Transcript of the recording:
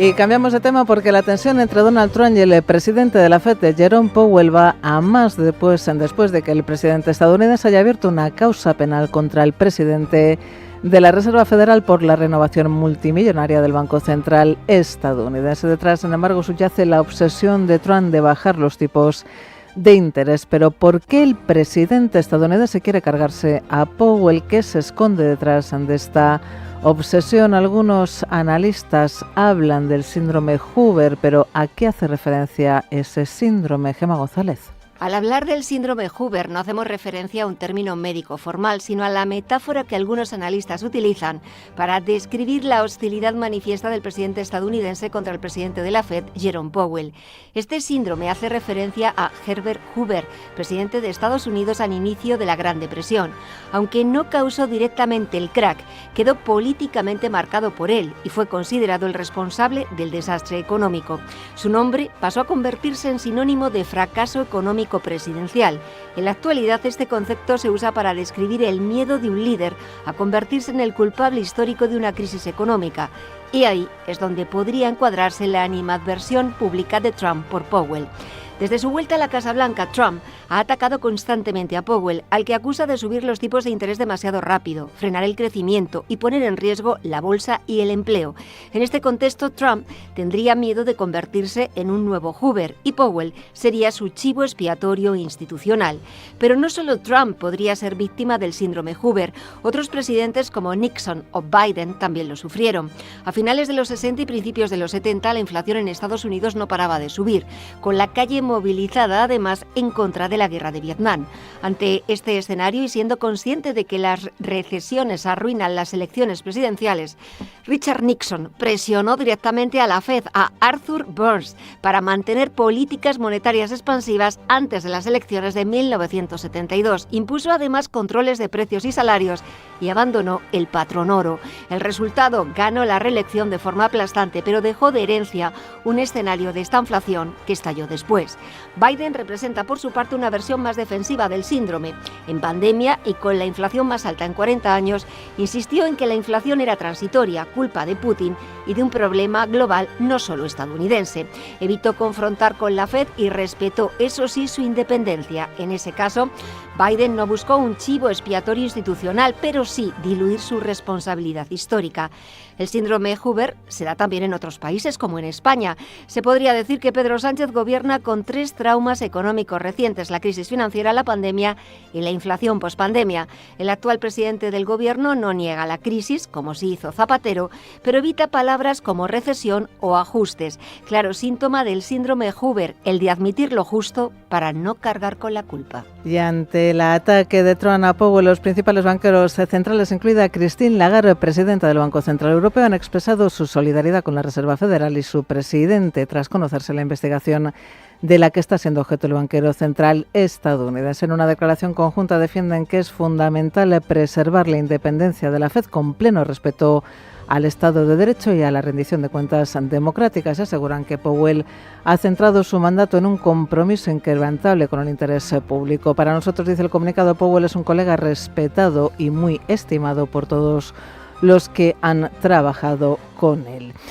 Y cambiamos de tema porque la tensión entre Donald Trump y el presidente de la FED, Jerome Powell, va a más después de que el presidente estadounidense haya abierto una causa penal contra el presidente de la Reserva Federal por la renovación multimillonaria del Banco Central estadounidense. Detrás, sin embargo, subyace la obsesión de Trump de bajar los tipos de interés. Pero ¿por qué el presidente estadounidense quiere cargarse a Powell? ¿Qué se esconde detrás de esta obsesión? Algunos analistas hablan del síndrome Hoover, pero ¿a qué hace referencia ese síndrome, Gemma González? Al hablar del síndrome Hoover no hacemos referencia a un término médico formal, sino a la metáfora que algunos analistas utilizan para describir la hostilidad manifiesta del presidente estadounidense contra el presidente de la FED, Jerome Powell. Este síndrome hace referencia a Herbert Hoover, presidente de Estados Unidos al inicio de la Gran Depresión. Aunque no causó directamente el crack, quedó políticamente marcado por él y fue considerado el responsable del desastre económico. Su nombre pasó a convertirse en sinónimo de fracaso económico presidencial. En la actualidad, este concepto se usa para describir el miedo de un líder a convertirse en el culpable histórico de una crisis económica. Y ahí es donde podría encuadrarse la animadversión pública de Trump por Powell. Desde su vuelta a la Casa Blanca, Trump ha atacado constantemente a Powell, al que acusa de subir los tipos de interés demasiado rápido, frenar el crecimiento y poner en riesgo la bolsa y el empleo. En este contexto, Trump tendría miedo de convertirse en un nuevo Hoover y Powell sería su chivo expiatorio institucional. Pero no solo Trump podría ser víctima del síndrome Hoover, otros presidentes como Nixon o Biden también lo sufrieron. A finales de los 60 y principios de los 70, la inflación en Estados Unidos no paraba de subir, con la calle movilizada además en contra de la guerra de Vietnam. Ante este escenario y siendo consciente de que las recesiones arruinan las elecciones presidenciales, Richard Nixon presionó directamente a la Fed, a Arthur Burns, para mantener políticas monetarias expansivas antes de las elecciones de 1972. Impuso además controles de precios y salarios y abandonó el patrón oro. El resultado: ganó la reelección de forma aplastante, pero dejó de herencia un escenario de estanflación que estalló después. Biden representa por su parte una versión más defensiva del síndrome. En pandemia y con la inflación más alta en 40 años, insistió en que la inflación era transitoria, culpa de Putin y de un problema global no solo estadounidense. Evitó confrontar con la Fed y respetó, eso sí, su independencia. En ese caso, Biden no buscó un chivo expiatorio institucional, pero sí diluir su responsabilidad histórica. El síndrome Hoover se da también en otros países, como en España. Se podría decir que Pedro Sánchez gobierna con tres traumas económicos recientes: la crisis financiera, la pandemia y la inflación pospandemia. El actual presidente del gobierno no niega la crisis, como sí hizo Zapatero, pero evita palabras como recesión o ajustes. Claro síntoma del síndrome Hoover, el de admitir lo justo para no cargar con la culpa. Y ante el ataque de Trump a Powell, los principales banqueros centrales, incluida Christine Lagarde, presidenta del Banco Central Europeo, han expresado su solidaridad con la Reserva Federal y su presidente tras conocerse la investigación de la que está siendo objeto el banquero central estadounidense. En una declaración conjunta defienden que es fundamental preservar la independencia de la FED con pleno respeto al Estado de Derecho y a la rendición de cuentas democráticas. Aseguran que Powell ha centrado su mandato en un compromiso inquebrantable con el interés público. Para nosotros, dice el comunicado, Powell es un colega respetado y muy estimado por todos los que han trabajado con él.